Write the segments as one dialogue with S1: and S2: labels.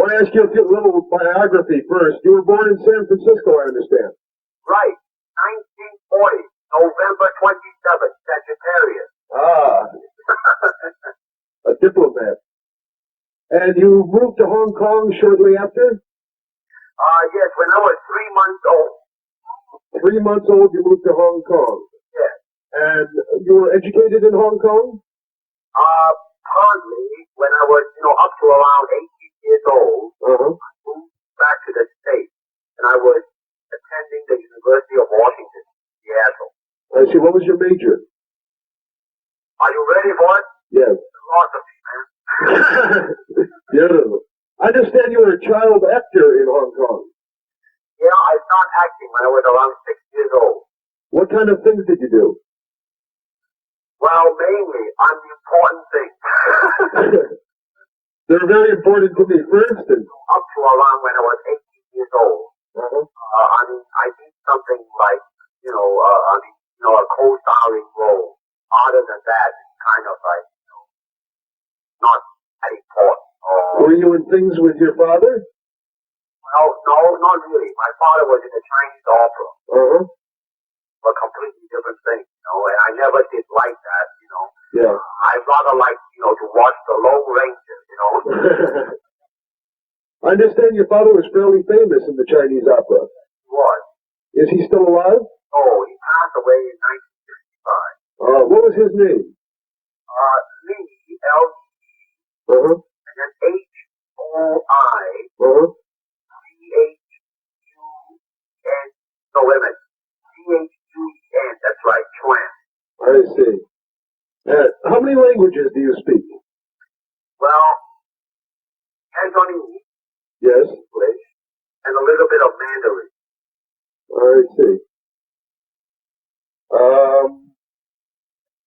S1: want to ask you a little biography first. You were born in San Francisco, I understand.
S2: Right. 1940, November 27th, Sagittarius.
S1: Ah. A diplomat. And you moved to Hong Kong shortly after?
S2: Yes, when I was 3 months old.
S1: 3 months old, you moved to Hong Kong.
S2: Yes.
S1: And you were educated in Hong Kong?
S2: Partly, when I was, up to around 18 years old, I moved back to the States, and I was attending the University of Washington, Seattle.
S1: I see. What was your major?
S2: Are you ready for it?
S1: Yes.
S2: Philosophy, man.
S1: Beautiful. I understand you were a child actor in Hong Kong.
S2: Yeah, I started acting when I was around 6 years old.
S1: What kind of things did you do?
S2: Well, mainly on the important things.
S1: They're very important to me. For instance,
S2: up to around when I was 18 years old, I did something like, a co-starring role. Other than that, it's kind of like, not that important.
S1: Were you in things with your father?
S2: Well, no, not really. My father was in the Chinese opera. A completely different thing, and I never did like that,
S1: Yeah.
S2: I rather like, to watch the Lone Ranger,
S1: I understand your father was fairly famous in the Chinese opera.
S2: He was.
S1: Is he still alive?
S2: Oh, he passed away in 1965.
S1: What was his name?
S2: Lee, L-E, and then H-O-I, C-H-U-N, no, wait a minute, C-H-U-N, that's right, Chuan.
S1: I see. How many languages do you speak?
S2: Well, Cantonese,
S1: yes,
S2: English, and a little bit of Mandarin.
S1: I see.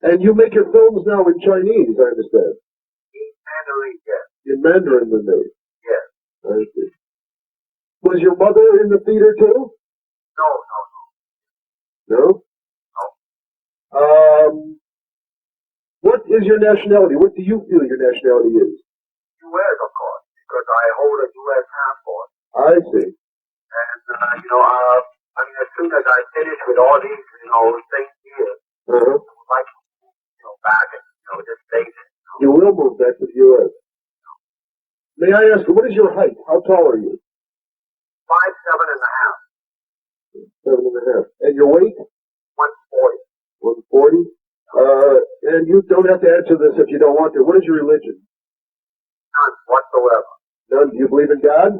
S1: And you make your films now in Chinese, I understand.
S2: In Mandarin, yes.
S1: In Mandarin, the name.
S2: Yes.
S1: I see. Was your mother in the theater too?
S2: No.
S1: No?
S2: No.
S1: What is your nationality? What do you feel your nationality is?
S2: U.S., of course, because I hold a U.S. passport.
S1: I see.
S2: And, as soon as I finish with all these, things here, I would like to back and, just stay there.
S1: You will move back to the U.S. May I ask, what is your height? How tall are you?
S2: 5'7.5".
S1: 7.5. And your weight?
S2: 140.
S1: 140? And you don't have to answer this if you don't want to. What is your religion?
S2: None whatsoever.
S1: None? Do you believe in God?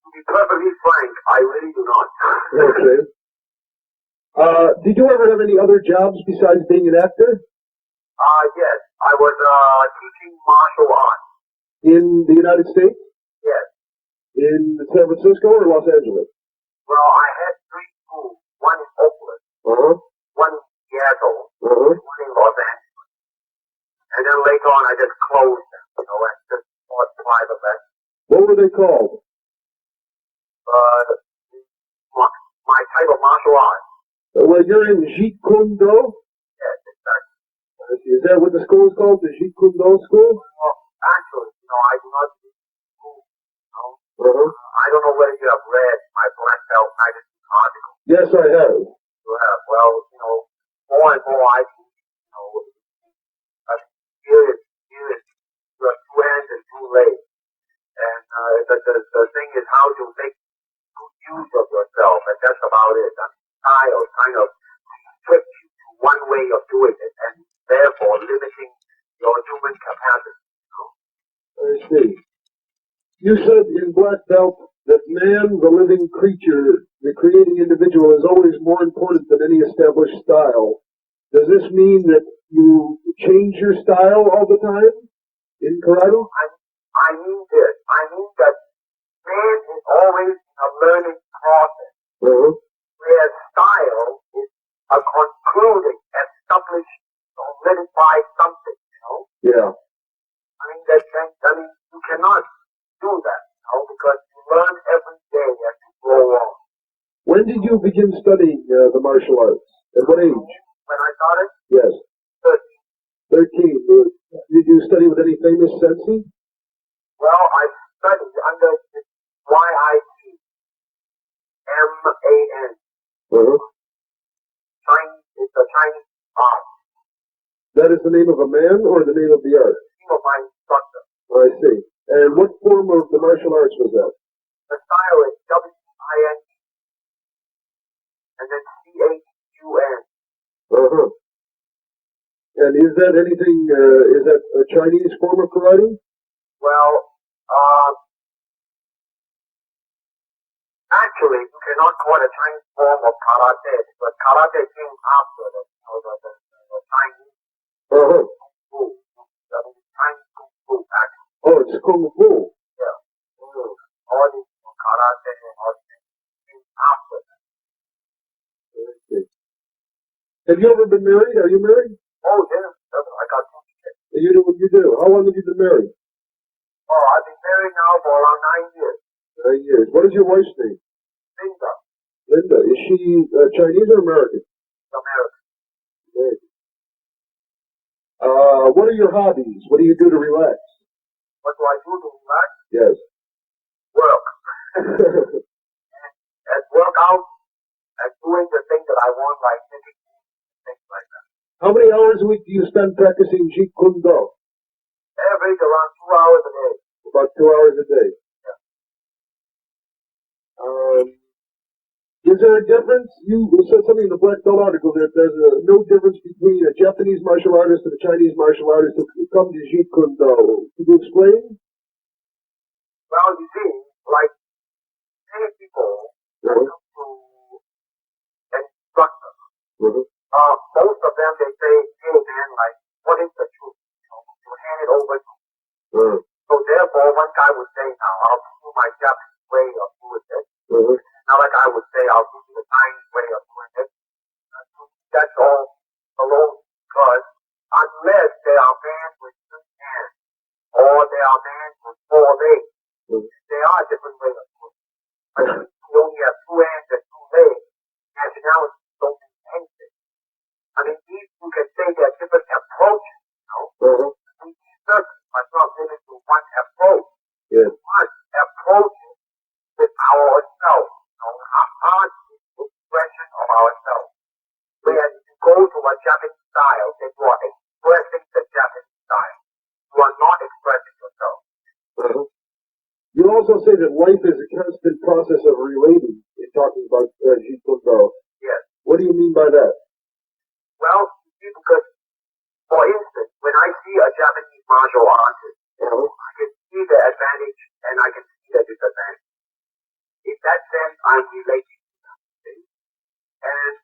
S2: To be perfectly frank, I really do not.
S1: Okay. Did you ever have any other jobs besides being an actor?
S2: Yes. I was teaching martial arts.
S1: In the United States?
S2: Yes.
S1: In San Francisco or Los Angeles?
S2: Well, I had 3 schools. One in Oakland. One in Seattle. One in Los Angeles. And then later on, I just closed them, and just taught private lessons.
S1: What were they called?
S2: My type of martial arts.
S1: Well, you're in Jeet Kune Do?
S2: Yes, exactly.
S1: Is that what the school is called, the Jeet Kune Do school?
S2: Well, actually, I do not do school. I don't know whether you have read my Black Belt magazine article.
S1: Yes, I have.
S2: You have. Well, more and more I do, here is your 2 hands and 2 legs. And the thing is how to make good use of yourself, and that's about it. Style kind of restricts you to one way of doing it, and therefore limiting your human capacity.
S1: I see. You said in Black Belt that man, the living creature, the creating individual, is always more important than any established style. Does this mean that you change your style all the time in karate?
S2: I mean this. I mean that man is always a learning process. Whereas style is a concluding, established, solidified something,
S1: Yeah.
S2: You cannot do that, because you learn every day as you grow on.
S1: When did you begin studying the martial arts? At what age?
S2: When I started?
S1: Yes.
S2: 13.
S1: 13. Did you study with any famous sensei?
S2: Well, I studied under YITMAN.
S1: Uh-huh.
S2: Chinese, it's a Chinese art.
S1: That is the name of a man or the name of the art?
S2: The name of my instructor.
S1: I see. And what form of the martial arts was that?
S2: The style is WIN and then CHUN.
S1: Uh-huh. And is that anything, is that a Chinese form of karate?
S2: Well, actually, you cannot call it a Chinese form of karate because karate came after the Chinese
S1: Uh-huh.
S2: Kung Fu. Chinese Kung Fu, actually.
S1: Oh, it's Kung Fu.
S2: Yeah. All these karate and all these things came after that.
S1: Okay. Have you ever been married? Are you married?
S2: Oh, yeah. I got 2 kids.
S1: You do what you do. How long have you been married?
S2: Oh, I've been married now for around 9 years.
S1: 9 years. What is your wife's name?
S2: Linda.
S1: Linda. Is she Chinese or American?
S2: American.
S1: American. What are your hobbies? What do you do to relax?
S2: What do I do to relax?
S1: Yes.
S2: Work. And work out and doing the things that I want, like making things like that.
S1: How many hours a week do you spend practicing Jeet Kune Do?
S2: Average around 2 hours a day.
S1: About 2 hours a day.
S2: Yeah.
S1: Is there a difference? You said something in the Black Belt article that there's no difference between a Japanese martial artist and a Chinese martial artist who come to Jeet Kune Do. Could you explain?
S2: Well, you see, like many people that come to an instructor, most of them they say, hey man, like, what is the truth? You hand it over to me. So therefore, one guy would say, now I'll give you my Japanese way of doing this. Another guy would say, I'll give you the Chinese way of doing it. That's all alone because unless they are men with 2 hands or they are men with 4 legs, they are different ways of doing it. But if you only have 2 hands and 2 legs, nationalities don't mean anything. I mean, you can say there are different approaches, We certainly must not limit to one approach.
S1: Yes.
S2: One approach with ourselves. Art is the expression of ourselves. When you go to a Japanese style, then you are expressing the Japanese style. You are not expressing yourself.
S1: You also say that life is a constant process of relating in talking about Jeet Kune Do.
S2: Yes.
S1: What do you mean by that?
S2: Well, you see, because, for instance, when I see a Japanese martial artist, I can see the advantage and I can see the disadvantage. In that sense, I'm relating to them. And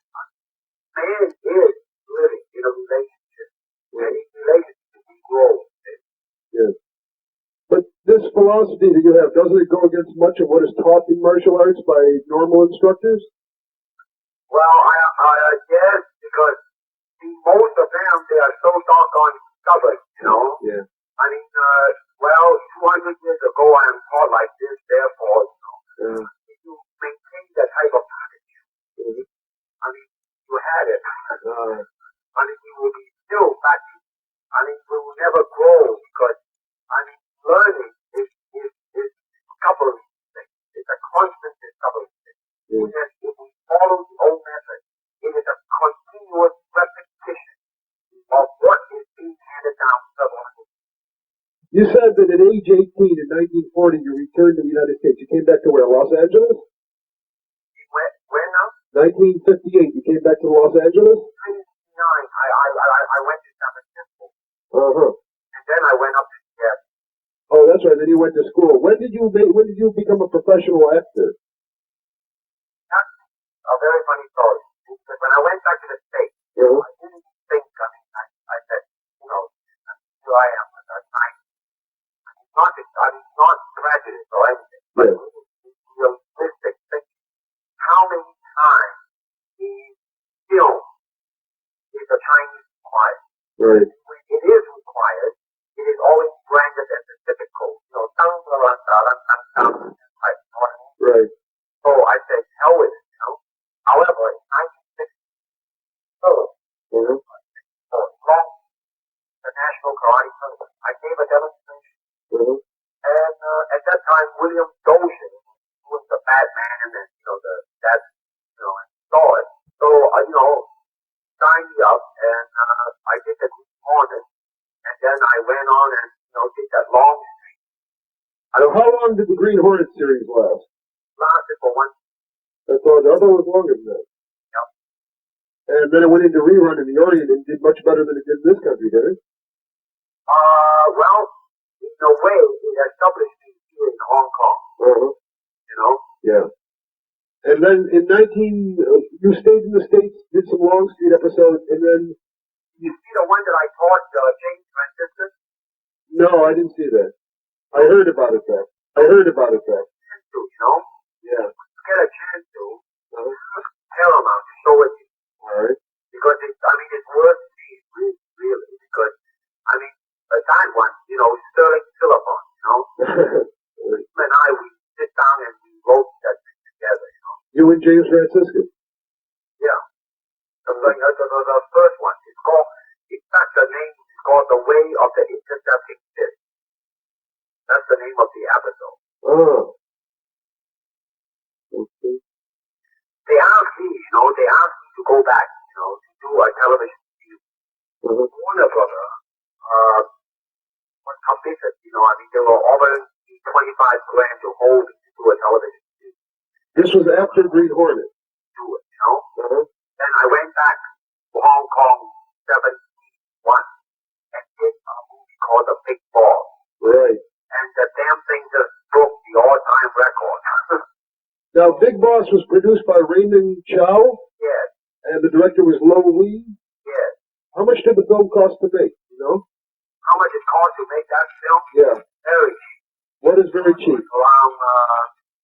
S2: man is living in a relationship. And in relationship, we grow.
S1: Yes. But this philosophy that you have, doesn't it go against much of what is taught in martial arts by normal instructors?
S2: Well, yes, because most of them, they are so doggone stubborn,
S1: Yeah.
S2: I mean, 200 years ago, I am taught like this, therefore, if you maintain that type of attitude, I mean, you had it. I mean, you will be still practicing. I mean, you will never grow because, I mean, learning is discovery thing. It's a constant discovery thing. And if we follow the old method, it is a continuous repetition of what is being handed down several hundred years.
S1: You said that at age 18 in 1940 you returned to the United States. You came back to where, Los Angeles?
S2: Where now?
S1: 1958, you came back to Los Angeles?
S2: 1959, I went to San Francisco. And then I went up to Seattle.
S1: Oh, that's right. Then you went to school. When did you become a professional actor?
S2: That's a very funny story. Because when I went back to the States, I didn't think, I said, here I am at that time. I'm not prejudiced or anything, but it is realistic thinking. How many times these films is a Chinese required?
S1: Right.
S2: When it is required, it is always branded as the typical,
S1: Right.
S2: So I said, hell with it, However, in 1964, the National National Karate Tournament. I gave a demonstration.
S1: Uh-huh.
S2: And at that time, William Dozier, who was the Batman and, and saw it. So, signed me up, and I did the Green Hornet, and then I went on and, did that long streak.
S1: So how long did the Green Hornet series last?
S2: Lasted for one.
S1: That's all. The other was longer than that.
S2: Yep.
S1: And then it went into rerun in the Orient and did much better than it did in this country, did it?
S2: Well, in a way, it established me here in Hong Kong.
S1: Uh-huh. Yeah. And then in you stayed in the States, did some Long Street episodes, and then...
S2: You see the one that I taught James Franciscan?
S1: No, I didn't see that. I heard about it, though. Yeah.
S2: Get a chance to. Paramount to show it to you.
S1: All right.
S2: Because it's worth seeing, really, because, that one, Sterling Philippon, Him and I, we sit down and we wrote that thing together,
S1: You and James Franciscan?
S2: Yeah. The first one, it's not the name, it's called The Way of the Intercepting Fist. That's the name of the episode.
S1: Oh. Okay.
S2: They asked me, to go back, to do a television series.
S1: Uh-huh.
S2: Warner Brother, was committed, they were offering me $25,000 to hold me to do a television series.
S1: This was after Green Hornet.
S2: Do it,
S1: Uh-huh.
S2: Then I went back to Hong Kong 71 and did a movie called The Big Boss.
S1: Right.
S2: And the damn thing just broke the all-time record.
S1: Now, Big Boss was produced by Raymond Chow.
S2: Yes.
S1: And the director was Lo Wee.
S2: Yes.
S1: How much did the film cost to make,
S2: How much it cost to make that film?
S1: Yeah.
S2: Very cheap.
S1: What is very cheap?
S2: Around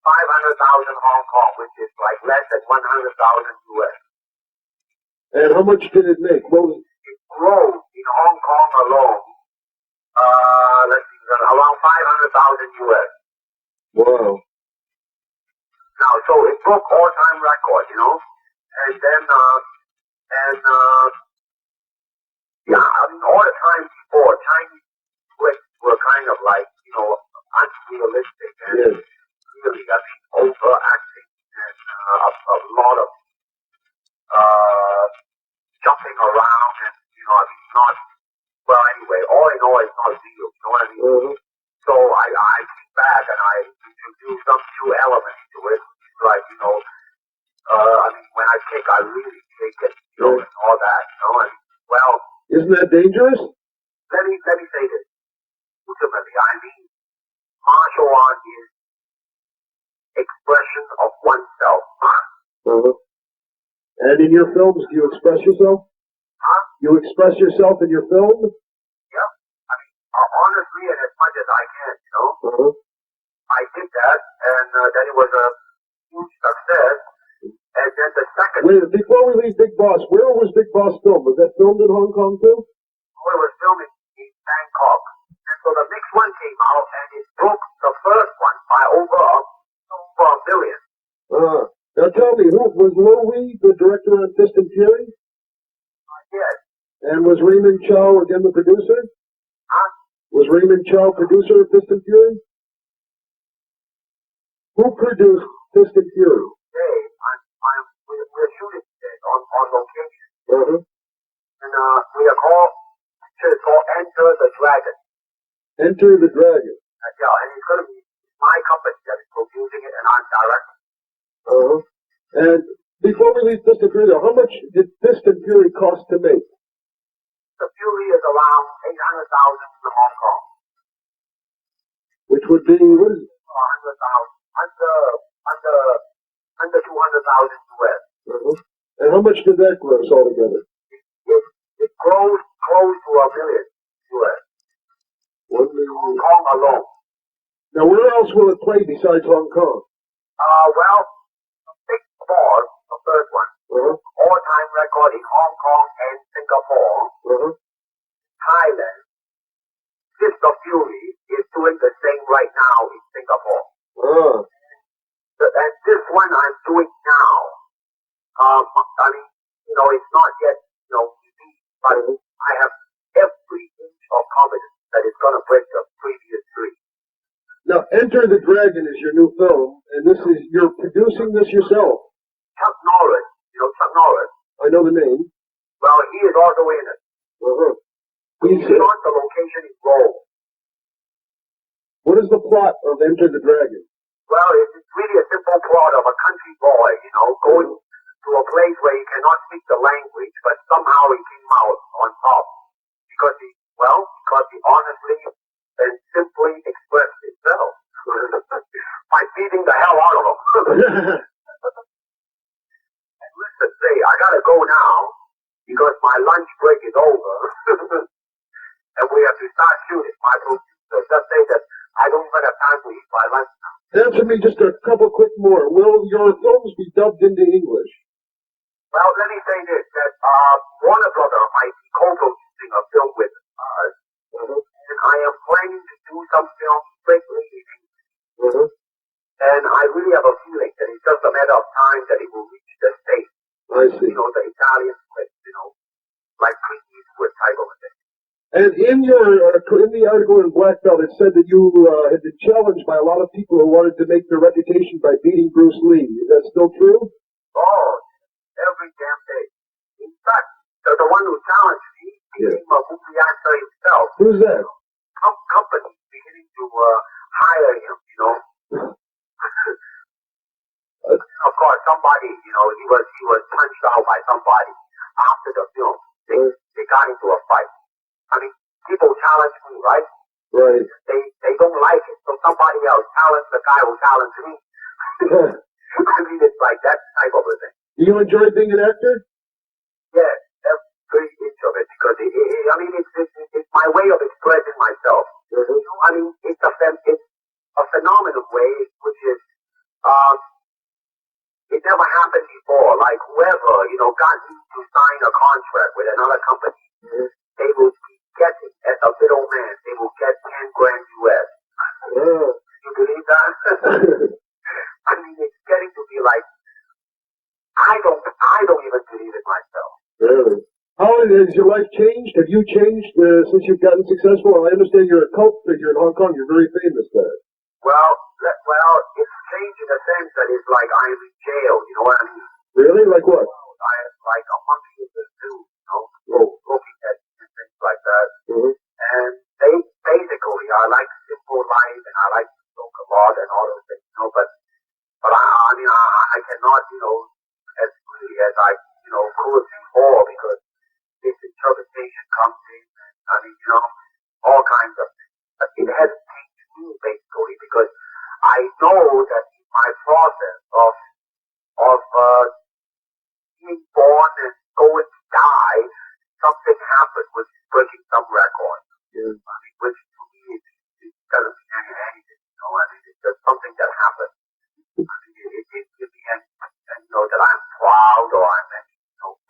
S2: 500,000 Hong Kong, which is like less than 100,000 US.
S1: And how much did it make?
S2: It grows in Hong Kong alone. Around 500,000 US.
S1: Wow.
S2: Now, so it broke all-time record, and then, all the time before, Chinese flicks were kind of like, unrealistic and really, overacting and a lot of jumping around and, not, well, anyway, all in all, it's not real, you know what I mean?
S1: Uh-huh.
S2: So I came back and I introduced some new elements to it, like, when I kick, I really kick it, and all that, well...
S1: Isn't that dangerous?
S2: Let me say this. Ultimately, martial art is expression of oneself.
S1: Uh-huh. And in your films, do you express yourself?
S2: Huh?
S1: You express yourself in your film?
S2: Yeah. Honestly, and as much as I can,
S1: Uh-huh.
S2: I did that, and then it was a huge success. And then the second...
S1: Wait, before we leave Big Boss, where was Big Boss filmed? Was that filmed in Hong Kong, too?
S2: Oh, it was filmed in Bangkok. And so the next one came out, and it broke the first one by over a million.
S1: Now tell me, who was Lo Wee the director on Fist and Fury?
S2: Yes.
S1: And was Raymond Chow again the producer?
S2: Huh?
S1: Was Raymond Chow producer of Fist and Fury? Who produced Fist and Fury?
S2: Today, we're shooting today on location.
S1: Uh-huh.
S2: And it's called Enter the Dragon.
S1: Enter the Dragon.
S2: And it's going to be my company that is producing it, and I'm directing.
S1: Uh-huh. And before we leave Fist and Fury, how much did Fist and Fury cost to make?
S2: The Fury is around 800,000 in Hong Kong.
S1: Which would be, what is it?
S2: 100,000. Under 200,000 US.
S1: Uh-huh. And how much did that gross altogether?
S2: It grows close to $1 million US.
S1: 1 million.
S2: Hong Kong alone.
S1: Now, where else will it play besides Hong Kong?
S2: Well, Big Boss, the first one,
S1: Uh-huh.
S2: all-time record in Hong Kong and Singapore,
S1: Uh-huh.
S2: Thailand. Fist of Fury is doing the same right now in Singapore. And this one I'm doing now, it's not yet, TV, but I have every inch of confident that it's going to break the previous three.
S1: Now, Enter the Dragon is your new film, and you're producing this yourself.
S2: Chuck Norris, Chuck Norris.
S1: I know the name.
S2: Well, he is also in it.
S1: Uh-huh.
S2: He's on the location in Rome.
S1: What is the plot of Enter the Dragon?
S2: Well, it's really a simple plot of a country boy, going to a place where he cannot speak the language, but somehow he came out on top. Because he honestly and simply expressed himself by beating the hell out of him. And listen, say, I gotta go now because my lunch break is over and we have to start shooting. My producer just say that I don't even have time to eat my lunch now.
S1: Answer me just a couple quick more. Will your films be dubbed into English?
S2: Well, let me say this, that Warner Brother might be co-producing a film with us, and I am planning to do some films strictly in English. And I really have a feeling that it's just a matter of time that it will reach the States.
S1: I see.
S2: The Italian script, like Clint Eastwood type of a thing.
S1: And in the article in Black Belt, it said that you had been challenged by a lot of people who wanted to make their reputation by beating Bruce Lee. Is that still true?
S2: Oh, every damn day. In fact, the one who challenged me became a movie actor himself.
S1: Who's that?
S2: Companies beginning to hire him, Of course, somebody, he was punched out by somebody after the film. They got into a fight. I mean, people challenge me, right?
S1: Right.
S2: They don't like it, so somebody else challenged the guy who challenged me. I mean, it's like that type of a thing.
S1: Do you enjoy being an actor?
S2: Yes, every inch of it, because it's my way of expressing myself. I mean, it's a phenomenal way, which is, it never happened before. Like whoever, got me to sign a contract with another company, they will be getting, as a middleman, they will get 10 grand US. You believe that? I mean, it's getting to be like, I don't even believe it myself.
S1: Really? How has your life changed? Have you changed since you've gotten successful? I understand you're a cult figure in Hong Kong. You're very famous there.
S2: Well, it's changed in the sense that it's like I'm in jail. You know what I mean?
S1: Really? Like what?
S2: Like a monkey in the zoo. Looking at things like that. And they basically, I like simple life and I like to smoke a lot and all those things. But I cannot, as freely as I, could before because this interpretation comes in. All kinds of things. But it has changed me basically because I know that in my process of being born and going to die, something happened which is breaking some record. Which to me it doesn't mean anything. It's just something that happened. It didn't give me anything, that I'm proud or I'm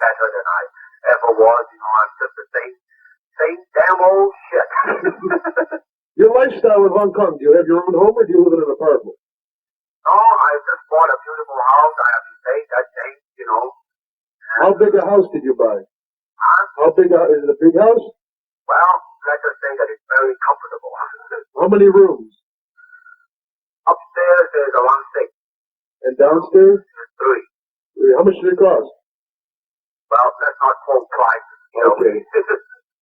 S2: better than I ever was. I'm just the same damn old shit.
S1: Your lifestyle in Hong Kong, do you have your own home or do you live in an apartment?
S2: No, I just bought a beautiful house. I have to say that thing,
S1: How big a house did you buy?
S2: Huh?
S1: How big is it a big house?
S2: Well, let's just say that it's very comfortable.
S1: How many rooms?
S2: Upstairs there's around 6.
S1: And downstairs?
S2: There's 3.
S1: How much did it cost?
S2: Well, let's not quote prices.
S1: Okay.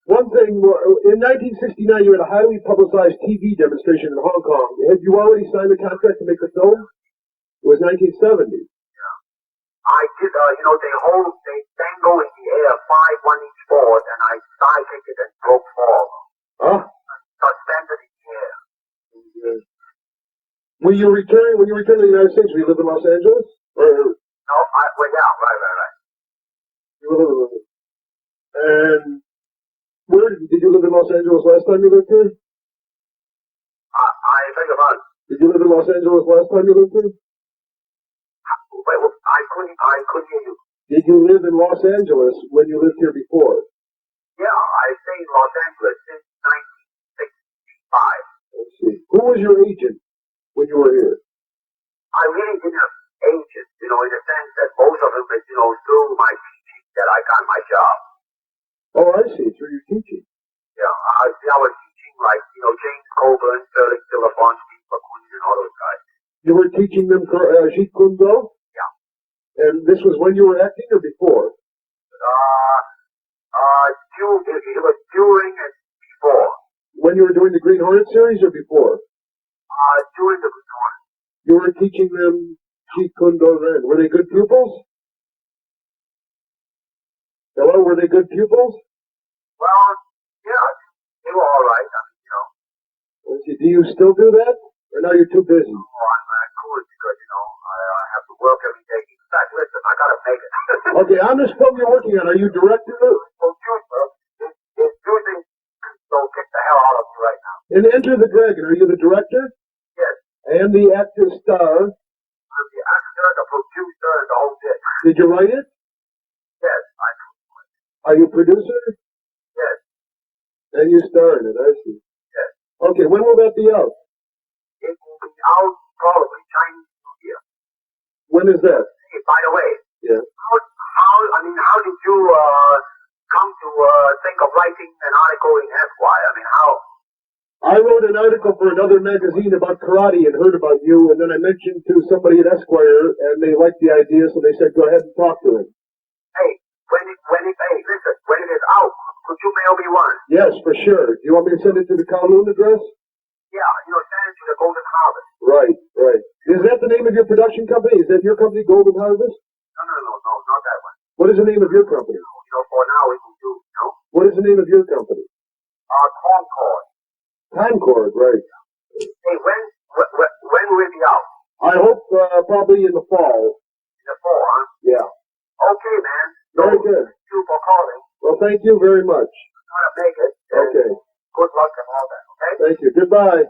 S1: One thing, in 1969 you had a highly publicized TV demonstration in Hong Kong. Had you already signed a contract to make the film? It was 1970.
S2: Yeah. I did, they dangle in the air 5 on each board, and I sidekicked it and broke 4.
S1: Huh?
S2: Suspended in the air.
S1: When you return to the United States, will you live in Los Angeles? Or?
S2: No, right.
S1: And where did you live in Los Angeles last time you lived here?
S2: I beg your pardon.
S1: Did you live in Los Angeles last time you lived here?
S2: Wait, I couldn't hear you.
S1: Did you live in Los Angeles when you lived here before?
S2: Yeah, I stayed in Los Angeles since 1965.
S1: Let's see. Who was your agent when you were here?
S2: I really didn't have agents, in the sense that most of them was, through my teaching that I got my job.
S1: Oh, I see. Through your teaching.
S2: Yeah, I was
S1: teaching them Jeet Kune Do?
S2: Yeah.
S1: And this was when you were acting or before?
S2: It was during and before.
S1: When you were doing the Green Hornet series or before?
S2: During the Green Hornet.
S1: You were teaching them Jeet Kune Do then. Were they good pupils? Hello, were they good pupils?
S2: Well, yeah, they were all right. I mean,
S1: Let's see, do you still do that? Or now you're too busy?
S2: Oh, I'm cool because, I have to work every day. In fact, listen, I gotta make it.
S1: Okay, on this film you're working on, are you director?
S2: Producer is using, so kick the hell out of me right now.
S1: In Enter the Dragon, are you the director?
S2: Yes.
S1: And the actor star?
S2: I'm the actor, the producer, and the whole bit.
S1: Did you write it?
S2: Yes, I do.
S1: Are you a producer?
S2: Yes.
S1: And you star in it, I see.
S2: Yes.
S1: Okay, when will that be out?
S2: It will be out probably Chinese New Year.
S1: When is that?
S2: Hey, by the way,
S1: Yeah.
S2: how did you come to think of writing an article in Esquire? I mean, how?
S1: I wrote an article for another magazine about karate and heard about you, and then I mentioned to somebody at Esquire, and they liked the idea, so they said go ahead and talk to him.
S2: Hey, listen, when it is out, could you mail me one?
S1: Yes, for sure. Do you want me to send it to the Kowloon address?
S2: Yeah, send it to the Golden Harvest.
S1: Right, right. Is that the name of your production company? Is that your company, Golden Harvest?
S2: No, not that one.
S1: What is the name of your company?
S2: For now it will do,
S1: What is the name of your company?
S2: Concord.
S1: Concord, right.
S2: Hey, when will it be out?
S1: I hope probably in the fall.
S2: In the fall, huh?
S1: Yeah.
S2: Okay, man.
S1: Very good.
S2: Thank you for calling.
S1: Well, thank you very much.
S2: I'm gonna make it.
S1: Okay.
S2: Good luck and all that, okay?
S1: Thank you. Goodbye.